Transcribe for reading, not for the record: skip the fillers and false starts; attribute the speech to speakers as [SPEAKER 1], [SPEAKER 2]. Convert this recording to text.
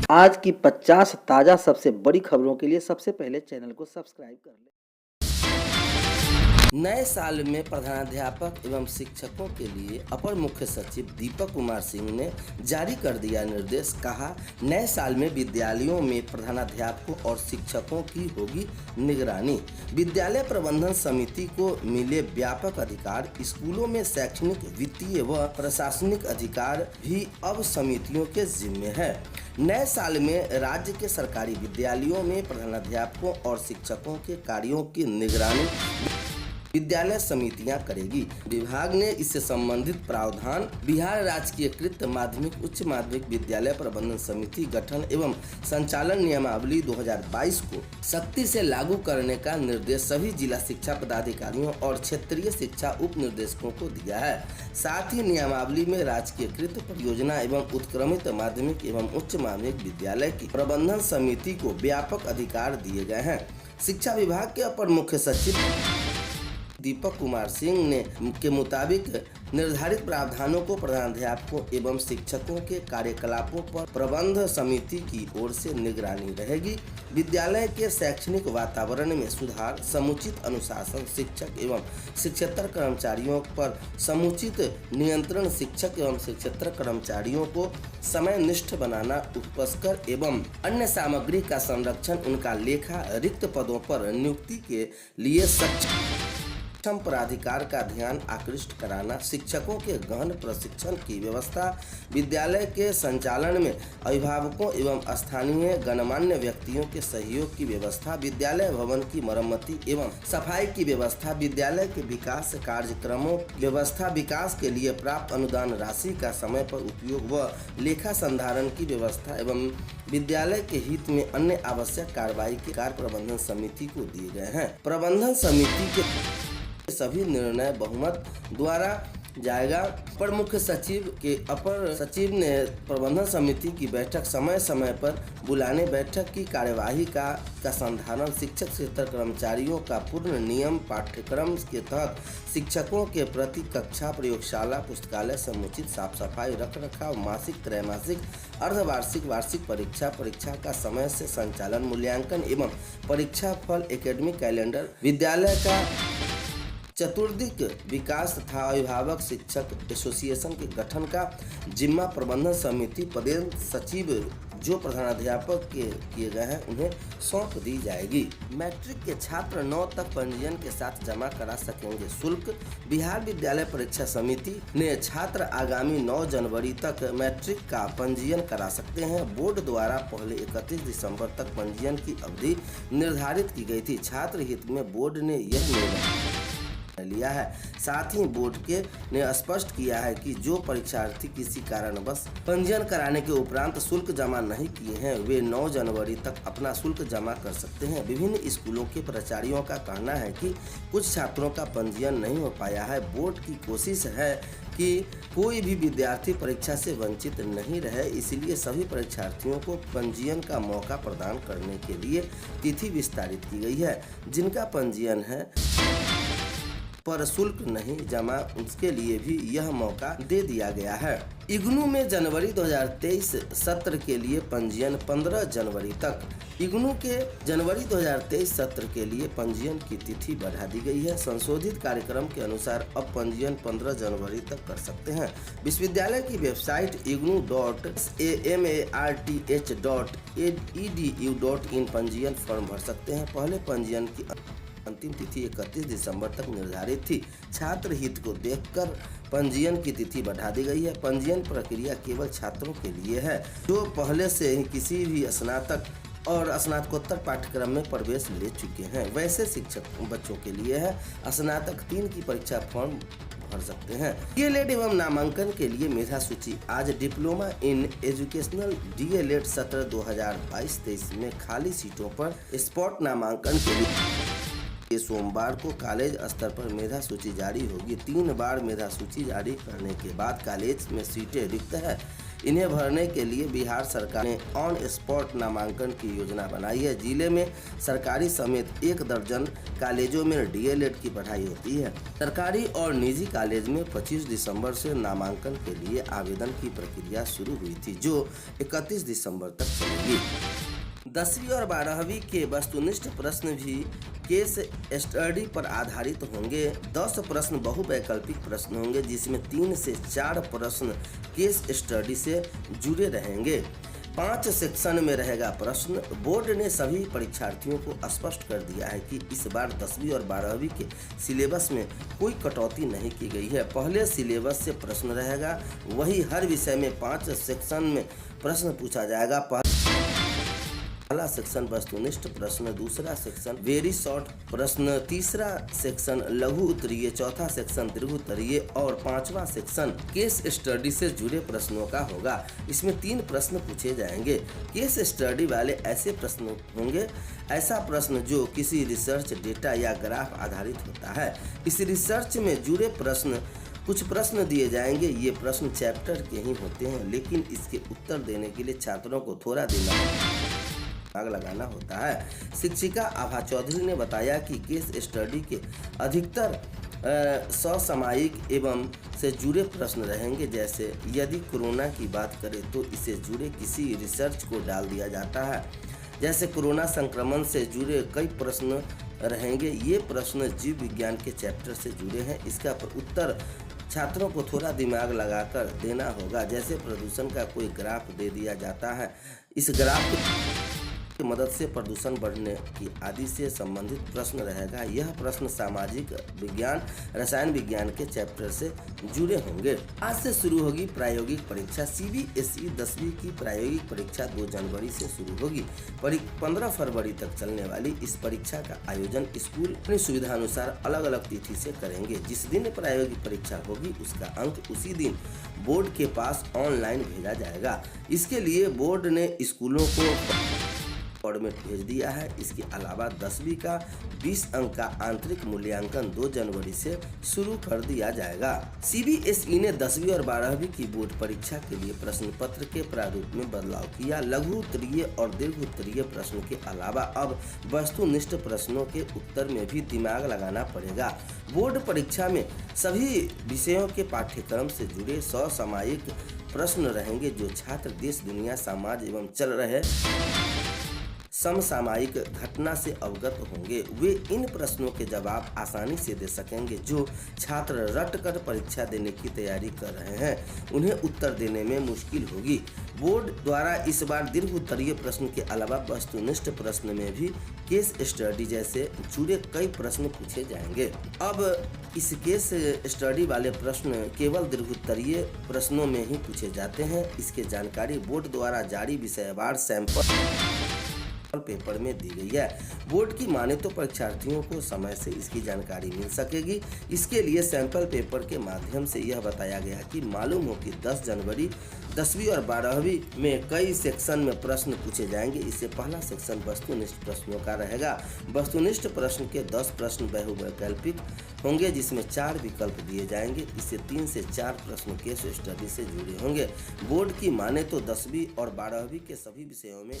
[SPEAKER 1] आज की 50 ताज़ा सबसे बड़ी खबरों के लिए सबसे पहले चैनल को सब्सक्राइब कर लें। नए साल में प्रधानाध्यापक एवं शिक्षकों के लिए अपर मुख्य सचिव दीपक कुमार सिंह ने जारी कर दिया निर्देश। कहा, नए साल में विद्यालयों में प्रधानाध्यापकों और शिक्षकों की होगी निगरानी। विद्यालय प्रबंधन समिति को मिले व्यापक अधिकार। स्कूलों में शैक्षणिक, वित्तीय व प्रशासनिक अधिकार भी अब समितियों के जिम्मे है। नए साल में राज्य के सरकारी विद्यालयों में प्रधानाध्यापकों और शिक्षकों के कार्यों की निगरानी विद्यालय समितियां करेगी। विभाग ने इससे संबंधित प्रावधान बिहार राजकीयकृत माध्यमिक उच्च माध्यमिक विद्यालय प्रबंधन समिति गठन एवं संचालन नियमावली 2022 को सख्ती से लागू करने का निर्देश सभी जिला शिक्षा पदाधिकारियों और क्षेत्रीय शिक्षा उप निर्देशकों को दिया है। साथ ही नियमावली में राजकीयकृत परियोजना एवं उत्क्रमित माध्यमिक एवं उच्च माध्यमिक विद्यालय की प्रबंधन समिति को व्यापक अधिकार दिए गए हैं। शिक्षा विभाग के अपर मुख्य सचिव दीपक कुमार सिंह के मुताबिक निर्धारित प्रावधानों को प्रधानाध्यापकों एवं शिक्षकों के कार्यकलापों पर प्रबंध समिति की ओर से निगरानी रहेगी। विद्यालय के शैक्षणिक वातावरण में सुधार, समुचित अनुशासन, शिक्षक एवं शिक्षेतर कर्मचारियों पर समुचित नियंत्रण, शिक्षक एवं शिक्षेतर कर्मचारियों को समयनिष्ठ बनाना, उपस्कर एवं अन्य सामग्री का संरक्षण, उनका लेखा, रिक्त पदों पर नियुक्ति के लिए सक्षम प्राधिकार का ध्यान आकृष्ट कराना, शिक्षकों के गहन प्रशिक्षण की व्यवस्था, विद्यालय के संचालन में अभिभावकों एवं स्थानीय गणमान्य व्यक्तियों के सहयोग की व्यवस्था, विद्यालय भवन की मरम्मति एवं सफाई की व्यवस्था, विद्यालय के विकास कार्यक्रमों व्यवस्था, विकास के लिए प्राप्त अनुदान राशि का समय पर उपयोग व लेखा संधारण की व्यवस्था एवं विद्यालय के हित में अन्य आवश्यक कार्रवाई के कार्य प्रबंधन समिति को दिए गए हैं। प्रबंधन समिति के सभी निर्णय बहुमत द्वारा जाएगा। अपर मुख्य सचिव के अपर सचिव ने प्रबंधन समिति की बैठक समय समय पर बुलाने, बैठक की कार्यवाही का संधारण, शिक्षक शिक्षेतर कर्मचारियों का पूर्ण नियम पाठ्यक्रम के तहत शिक्षकों के प्रति कक्षा, प्रयोगशाला, पुस्तकालय, समुचित साफ सफाई, रख रखाव, मासिक, त्रैमासिक, अर्धवार्षिक, वार्षिक परीक्षा, परीक्षा का समय से संचालन, मूल्यांकन एवं परीक्षा फल, एकेडमिक कैलेंडर, विद्यालय का चतुर्दिक विकास तथा अभिभावक शिक्षक एसोसिएशन के गठन का जिम्मा प्रबंधन समिति पदेन सचिव जो प्रधानाध्यापक के किए गए हैं उन्हें सौंप दी जाएगी। मैट्रिक के छात्र 9 तक पंजीयन के साथ जमा करा सकेंगे शुल्क। बिहार विद्यालय परीक्षा समिति ने छात्र आगामी 9 जनवरी तक मैट्रिक का पंजीयन करा सकते हैं। बोर्ड द्वारा पहले 31 दिसंबर तक पंजीयन की अवधि निर्धारित की गई थी। छात्र हित में बोर्ड ने यह निर्णय लिया है। साथ ही बोर्ड के ने स्पष्ट किया है कि जो परीक्षार्थी किसी कारणवश पंजीयन कराने के उपरांत शुल्क जमा नहीं किए हैं वे 9 जनवरी तक अपना शुल्क जमा कर सकते हैं। विभिन्न स्कूलों के प्राचार्यों का कहना है कि कुछ छात्रों का पंजीयन नहीं हो पाया है। बोर्ड की कोशिश है कि कोई भी विद्यार्थी परीक्षा से वंचित नहीं रहे, इसलिए सभी परीक्षार्थियों को पंजीयन का मौका प्रदान करने के लिए तिथि विस्तारित की गई है। जिनका पंजीयन है पर शुल्क नहीं जमा, उसके लिए भी यह मौका दे दिया गया है। इग्नू में जनवरी 2023 सत्र के लिए पंजीयन 15 जनवरी तक। इग्नू के जनवरी 2023 सत्र के लिए पंजीयन की तिथि बढ़ा दी गई है। संशोधित कार्यक्रम के अनुसार अब पंजीयन 15 जनवरी तक कर सकते हैं। विश्वविद्यालय की वेबसाइट ignu.amarth.edu.in पंजीयन फॉर्म भर सकते हैं। पहले पंजीयन की अंतिम तिथि 31 दिसंबर तक निर्धारित थी। छात्र हित को देखकर पंजीयन की तिथि बढ़ा दी गई है। पंजीयन प्रक्रिया केवल छात्रों के लिए है जो पहले से ही किसी भी स्नातक और स्नातकोत्तर पाठ्यक्रम में प्रवेश ले चुके हैं। वैसे शिक्षक बच्चों के लिए है। स्नातक 3 की परीक्षा फॉर्म भर सकते हैं। डीएलएड एवं नामांकन के लिए मेधा सूची आज डिप्लोमा इन एजुकेशनल डीएलएड सत्र 2022-23 में खाली सीटों पर स्पॉट नामांकन के लिए ये सोमवार को कॉलेज स्तर पर मेधा सूची जारी होगी। 3 बार मेधा सूची जारी करने के बाद कॉलेज में सीटें रिक्त है। इन्हें भरने के लिए बिहार सरकार ने ऑन स्पॉट नामांकन की योजना बनाई है। जिले में सरकारी समेत 1 दर्जन कॉलेजों में डीएलएड की पढ़ाई होती है। सरकारी और निजी कॉलेज में 25 दिसंबर से नामांकन के लिए आवेदन की प्रक्रिया शुरू हुई थी, जो 31 दिसंबर तक चलेगी। 10वीं और 12वीं के वस्तुनिष्ठ प्रश्न भी केस स्टडी पर आधारित होंगे। 10 प्रश्न बहुवैकल्पिक प्रश्न होंगे, जिसमें 3 से 4 प्रश्न केस स्टडी से जुड़े रहेंगे। 5 सेक्शन में रहेगा प्रश्न। बोर्ड ने सभी परीक्षार्थियों को स्पष्ट कर दिया है कि इस बार 10वीं और 12वीं के सिलेबस में कोई कटौती नहीं की गई है। पहले सिलेबस से प्रश्न रहेगा, वही हर विषय में 5 सेक्शन में प्रश्न पूछा जाएगा। पहला सेक्शन वस्तुनिष्ठ प्रश्न, दूसरा सेक्शन वेरी शॉर्ट प्रश्न, तीसरा सेक्शन लघु उत्तरीय, चौथा सेक्शन दीर्घ उत्तरीय और 5वां सेक्शन केस स्टडी से जुड़े प्रश्नों का होगा। इसमें 3 प्रश्न पूछे जाएंगे। केस स्टडी वाले ऐसे प्रश्न होंगे, ऐसा प्रश्न जो किसी रिसर्च डेटा या ग्राफ आधारित होता है। इस रिसर्च में जुड़े प्रश्न कुछ प्रश्न दिए जाएंगे। ये प्रश्न चैप्टर के ही होते हैं, लेकिन इसके उत्तर देने के लिए छात्रों को थोड़ा दिमाग लगाना होता है। शिक्षिका आभा चौधरी ने बताया कि केस स्टडी के अधिकतर समसामयिक एवं से जुड़े प्रश्न रहेंगे। जैसे यदि कोरोना की बात करें तो इससे जुड़े किसी रिसर्च को डाल दिया जाता है। जैसे कोरोना संक्रमण से जुड़े कई प्रश्न रहेंगे। ये प्रश्न जीव विज्ञान के चैप्टर से जुड़े हैं। इसका उत्तर छात्रों को थोड़ा दिमाग लगाकर देना होगा। जैसे प्रदूषण का कोई ग्राफ दे दिया जाता है, इस ग्राफ की मदद से प्रदूषण बढ़ने की आदि से संबंधित प्रश्न रहेगा। यह प्रश्न सामाजिक विज्ञान, रसायन विज्ञान के चैप्टर से जुड़े होंगे। आज से शुरू होगी प्रायोगिक परीक्षा। सीबीएसई 10वीं की प्रायोगिक परीक्षा 2 जनवरी से शुरू होगी। 15 फरवरी तक चलने वाली इस परीक्षा का आयोजन स्कूल अपनी सुविधा अनुसार अलग अलग तिथि से करेंगे। जिस दिन प्रायोगिक परीक्षा होगी उसका अंक उसी दिन बोर्ड के पास ऑनलाइन भेजा जाएगा। इसके लिए बोर्ड ने स्कूलों को फॉर्मेट भेज दिया है। इसके अलावा 10वीं का 20 अंक का आंतरिक मूल्यांकन 2 जनवरी से शुरू कर दिया जाएगा। सीबीएसई ने 10वीं और 12वीं की बोर्ड परीक्षा के लिए प्रश्न पत्र के प्रारूप में बदलाव किया। लघु उत्तरीय और दीर्घ उत्तरीय प्रश्न के अलावा अब वस्तुनिष्ठ प्रश्नों के उत्तर में भी दिमाग लगाना पड़ेगा। बोर्ड परीक्षा में सभी विषयों के पाठ्यक्रम से जुड़े समसामयिक प्रश्न रहेंगे, जो छात्र देश, दुनिया, समाज एवं चल रहे समसामयिक घटना से अवगत होंगे। वे इन प्रश्नों के जवाब आसानी से दे सकेंगे। जो छात्र रट कर परीक्षा देने की तैयारी कर रहे हैं, उन्हें उत्तर देने में मुश्किल होगी। बोर्ड द्वारा इस बार दीर्घ उत्तरीय प्रश्न के अलावा वस्तुनिष्ठ प्रश्न में भी केस स्टडी जैसे जुड़े कई प्रश्न पूछे जाएंगे। अब इस केस स्टडी वाले प्रश्न केवल दीर्घ उत्तरीय प्रश्नों में ही पूछे जाते हैं। इसकी जानकारी बोर्ड द्वारा जारी विषयवार सैंपल पेपर में दी गई है। बोर्ड की माने तो परीक्षार्थियों को समय से इसकी जानकारी मिल सकेगी। इसके लिए सैंपल पेपर के माध्यम से यह बताया गया कि मालूम हो कि 10 जनवरी 10वीं और 12वीं में कई सेक्शन में प्रश्न पूछे जाएंगे। इससे पहला सेक्शन वस्तुनिष्ठ प्रश्नों का रहेगा। वस्तुनिष्ठ प्रश्न के 10 प्रश्न बहुवैकल्पिक होंगे, जिसमें 4 विकल्प दिए जाएंगे। इससे 3 से 4 प्रश्न केस स्टडी से जुड़े होंगे। बोर्ड की माने तो 10वीं और 12वीं के सभी विषयों में